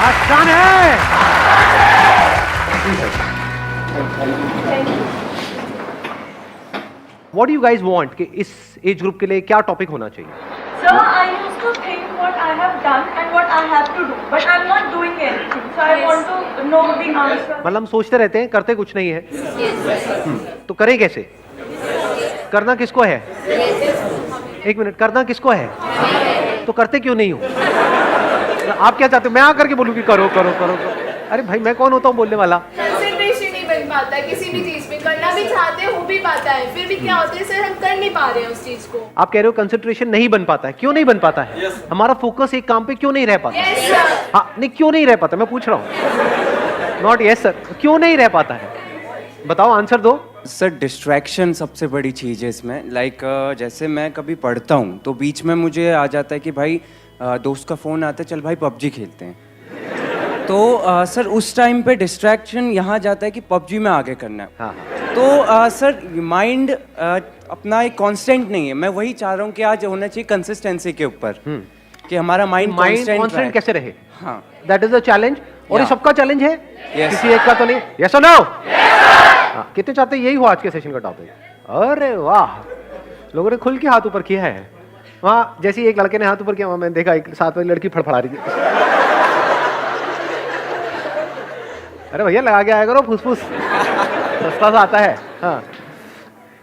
आसान है। What do you guys want कि इस एज ग्रुप के लिए क्या टॉपिक होना चाहिए? Sir, I used to think what I have done and what I have to do, but I'm not doing anything. So I want to know the answer. मतलब हम सोचते रहते हैं, करते कुछ नहीं है। तो करें कैसे? करना किसको है? एक मिनट, करना किसको है? तो करते क्यों नहीं हो? आप क्या चाहते हो? मैं आकर के बोलूं कि करो करो करो करो? अरे भाई, मैं कौन होता हूँ बोलने वाला? कंसंट्रेशन नहीं बन पाता है किसी भी चीज में, करना भी चाहते हो भी पाता है, फिर भी क्या होता है सर, हम कर नहीं पा रहे हैं उस चीज को। आप कह रहे हो कंसंट्रेशन नहीं बन पाता है, क्यों नहीं बन पाता है? हमारा फोकस एक काम पे क्यों नहीं रह पाता? Yes sir. हाँ, नहीं क्यों नहीं रह पाता, मैं पूछ रहा हूँ। नॉट यस सर, क्यों नहीं रह पाता है? बताओ, आंसर दो। सर डिस्ट्रैक्शन सबसे बड़ी चीज़ है इसमें। लाइक जैसे मैं कभी पढ़ता हूँ तो बीच में मुझे आ जाता है कि भाई दोस्त का फ़ोन आता है, चल भाई पबजी खेलते हैं। तो सर उस टाइम पे डिस्ट्रैक्शन यहाँ जाता है कि पबजी में आगे करना है। हाँ। तो सर माइंड अपना एक कांस्टेंट नहीं है। मैं वही चाह रहा हूँ कि आज होना चाहिए कंसिस्टेंसी के ऊपर, कि हमारा माइंड कांस्टेंट कैसे रहे? हाँ, दैट इज द चैलेंज। और ये सबका चैलेंज है, Yes. किसी एक का तो नहीं। यस और नो? कितने चाहते हैं यही हो आज के सेशन का टॉपिक? अरे वाह, लोगों ने खुल के हाथ ऊपर किया है। वहाँ जैसे एक लड़के ने हाथ ऊपर किया, वहाँ मैं देखा एक साथ वाली लड़की फड़फड़ा रही थी। अरे भैया, लगा के आया करो, फुसफुस सस्ता सा आता है। हाँ,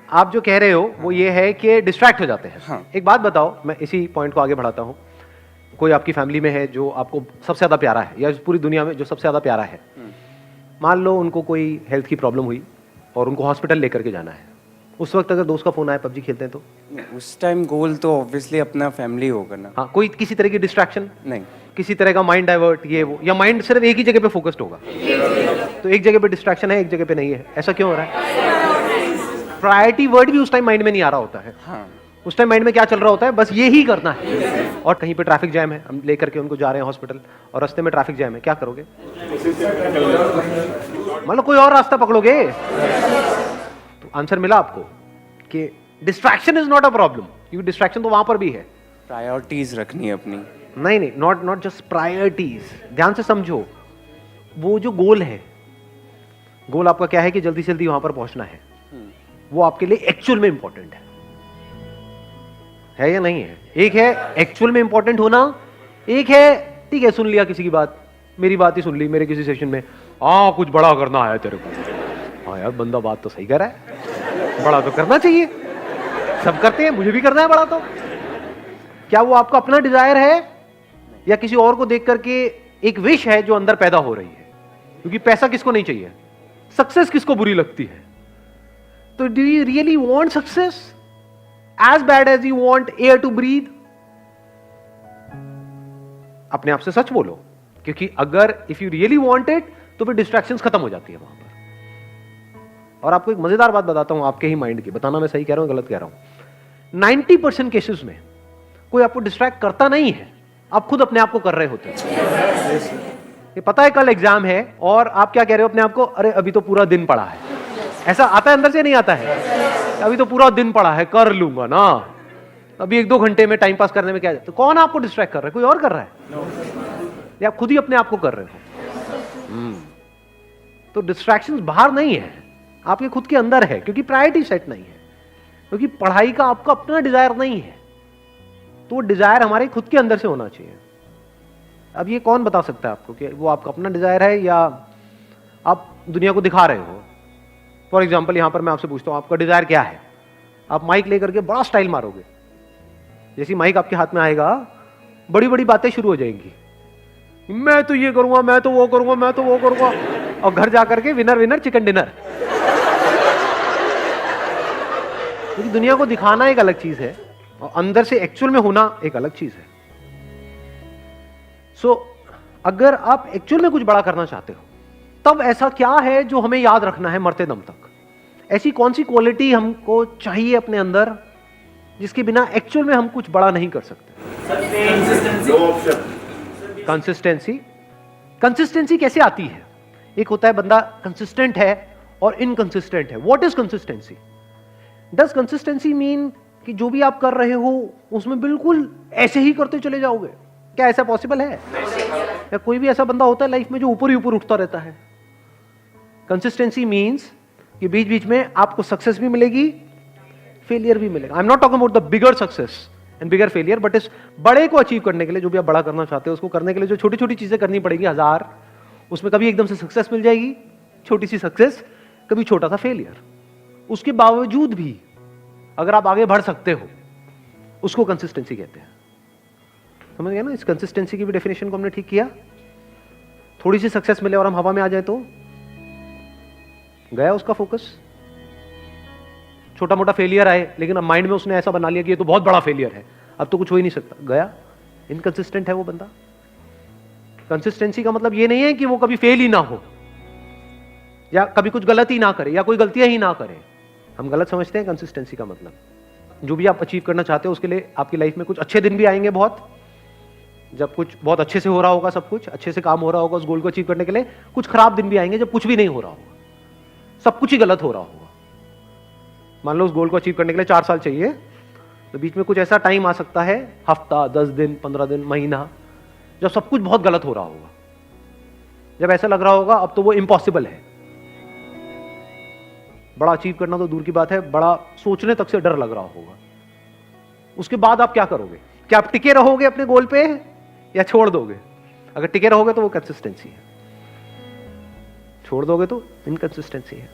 आप जो कह रहे हो वो ये है कि डिस्ट्रैक्ट हो जाते हैं। हाँ। एक बात बताओ, मैं इसी पॉइंट को आगे बढ़ाता हूँ। कोई आपकी फैमिली में है जो आपको सबसे ज्यादा प्यारा है, या पूरी दुनिया में जो सबसे ज्यादा प्यारा है, मान लो उनको कोई हेल्थ की प्रॉब्लम हुई और उनको हॉस्पिटल लेकर के जाना है, उस वक्त अगर दोस्त का फोन आया, पबजी खेलते हैं तो? उस टाइम गोल तो ऑब्वियसली अपना फैमिली होगा ना। हाँ, कोई किसी तरह की डिस्ट्रैक्शन नहीं, किसी तरह का माइंड डाइवर्ट, ये वो, या माइंड सिर्फ एक ही जगह पे फोकस्ड होगा? तो एक जगह पे डिस्ट्रैक्शन है, एक जगह पे नहीं है। ऐसा क्यों हो रहा है? प्रायोरिटी वर्ड भी उस टाइम माइंड में नहीं आ रहा होता है। हाँ, उस टाइम माइंड में क्या चल रहा होता है? बस ये ही करना है। और कहीं पे ट्रैफिक जैम है, हम लेकर के उनको जा रहे हैं हॉस्पिटल, और रास्ते में ट्रैफिक जैम है, क्या करोगे? मतलब कोई और रास्ता पकड़ोगे? तो आंसर मिला आपको कि distraction is not a problem, क्योंकि डिस्ट्रैक्शन तो वहां पर भी है। प्रायोरिटीज रखनी है अपनी। नहीं, नॉट जस्ट प्रायोरिटीज। ध्यान से समझो, वो जो गोल है, गोल आपका क्या है कि जल्दी से जल्दी वहां पर पहुंचना है, वो आपके लिए एक्चुअल में इंपॉर्टेंट है या नहीं है? एक है एक्चुअल में इंपॉर्टेंट होना, एक है ठीक है सुन लिया किसी की बात, मेरी बात ही सुन ली मेरे किसी सेशन में, कुछ बड़ा करना है तेरे को। हाँ यार, बंदा बात तो सही कर रहा है, बड़ा तो करना चाहिए, सब करते हैं, मुझे भी करना है बड़ा। तो क्या वो आपका अपना डिजायर है, या किसी और को देख करके एक विश है जो अंदर पैदा हो रही है? क्योंकि पैसा किसको नहीं चाहिए, सक्सेस किसको बुरी लगती है? तो do you really want success as bad as you want air to breathe? अपने आप से सच बोलो, क्योंकि अगर if you really want it तो फिर डिस्ट्रैक्शंस खत्म हो जाती है वहां पर। और आपको एक मजेदार बात बताता हूं आपके ही माइंड की, बताना मैं सही कह रहा हूं गलत कह रहा हूं। 90% केसेस में कोई आपको डिस्ट्रैक्ट करता नहीं है, आप खुद अपने आप को कर रहे होते हैं। ये पता है कल एग्जाम है और आप क्या कह रहे हो अपने आप को? अरे अभी तो पूरा दिन पड़ा है। ऐसा आता है अंदर से? नहीं आता है? अभी तो पूरा दिन पड़ा है, कर लूंगा ना, अभी 1-2 घंटे में टाइम पास करने में क्या? तो कौन आपको डिस्ट्रैक्ट कर रहा है? कोई और कर रहा है? या आप खुद ही अपने आप को कर रहे हो? तो डिस्ट्रैक्शंस बाहर नहीं है, आपके खुद के अंदर है, क्योंकि प्रायोरिटी सेट नहीं है, क्योंकि पढ़ाई का आपका अपना डिजायर नहीं है। तो वो डिजायर हमारे खुद के अंदर से होना चाहिए। अब ये कौन बता सकता है आपको कि वो आपका अपना डिजायर है या आप दुनिया को दिखा रहे हो? फॉर एग्जाम्पल, यहां पर मैं आपसे पूछता हूं आपका डिजायर क्या है? आप माइक लेकर के बड़ा स्टाइल मारोगे, जैसी माइक आपके हाथ में आएगा बड़ी बड़ी बातें शुरू हो जाएंगी, मैं तो ये करूंगा, मैं तो वो करूंगा, मैं तो वो करूंगा, और घर जाकर के विनर विनर चिकन डिनर। क्योंकि दुनिया को दिखाना एक अलग चीज है और अंदर से एक्चुअल में होना एक अलग चीज है। सो अगर आप एक्चुअल में कुछ बड़ा करना चाहते हो, तब ऐसा क्या है जो हमें याद रखना है मरते दम तक? ऐसी कौन सी क्वालिटी हमको चाहिए अपने अंदर जिसके बिना एक्चुअल में हम कुछ बड़ा नहीं कर सकते? कंसिस्टेंसी। कंसिस्टेंसी कैसे आती है? एक होता है बंदा कंसिस्टेंट है और इनकंसिस्टेंट है। What is consistency? Does consistency mean कि जो भी आप कर रहे हो उसमें बिल्कुल ऐसे ही करते चले जाओगे? क्या ऐसा पॉसिबल है? या कोई भी ऐसा बंदा होता है लाइफ में जो ऊपर ही ऊपर उठता रहता है। कंसिस्टेंसी मीन्स कि बीच बीच में आपको सक्सेस भी मिलेगी, फेलियर भी मिलेगा। I am not talking about the bigger success and bigger failure, but इस बड़े को अचीव करने के लिए, जो भी आप बड़ा करना चाहते हो उसको करने के लिए जो छोटी छोटी चीजें करनी पड़ेगी 1000, उसमें कभी एकदम से सक्सेस मिल जाएगी, छोटी सी सक्सेस, कभी छोटा सा फेलियर। उसके बावजूद भी अगर आप आगे बढ़ सकते हो, उसको कंसिस्टेंसी कहते हैं। समझ गए ना? इस कंसिस्टेंसी की भी डेफिनेशन को हमने ठीक किया। थोड़ी सी सक्सेस मिले और हम हवा में आ जाए तो गया उसका फोकस। छोटा मोटा फेलियर आए लेकिन अब माइंड में उसने ऐसा बना लिया कि ये तो बहुत बड़ा फेलियर है, अब तो कुछ हो ही नहीं सकता, गया। इनकंसिस्टेंट है वो बंदा। कंसिस्टेंसी का मतलब ये नहीं है कि वो कभी फेल ही ना हो या कभी कुछ गलत ही ना करे या कोई गलतियां ही ना करे। हम गलत समझते हैं कंसिस्टेंसी का मतलब। जो भी आप अचीव करना चाहते हो उसके लिए आपकी लाइफ में कुछ अच्छे दिन भी आएंगे, बहुत, जब कुछ बहुत अच्छे से हो रहा होगा, सब कुछ अच्छे से काम हो रहा होगा उस गोल को अचीव करने के लिए। कुछ खराब दिन भी आएंगे जब कुछ भी नहीं हो रहा होगा, सब कुछ ही गलत हो रहा होगा। मान लो उस गोल को अचीव करने के लिए 4 साल चाहिए, तो बीच में कुछ ऐसा टाइम आ सकता है, हफ्ता, 10 दिन, 15 दिन, महीना, जब सब कुछ बहुत गलत हो रहा होगा, जब ऐसा लग रहा होगा अब तो वो इम्पॉसिबल है। बड़ा अचीव करना तो दूर की बात है, बड़ा सोचने तक से डर लग रहा होगा। उसके बाद आप क्या करोगे? क्या आप टिके रहोगे अपने गोल पे या छोड़ दोगे? अगर टिके रहोगे तो वो कंसिस्टेंसी है, छोड़ दोगे तो इनकंसिस्टेंसी है।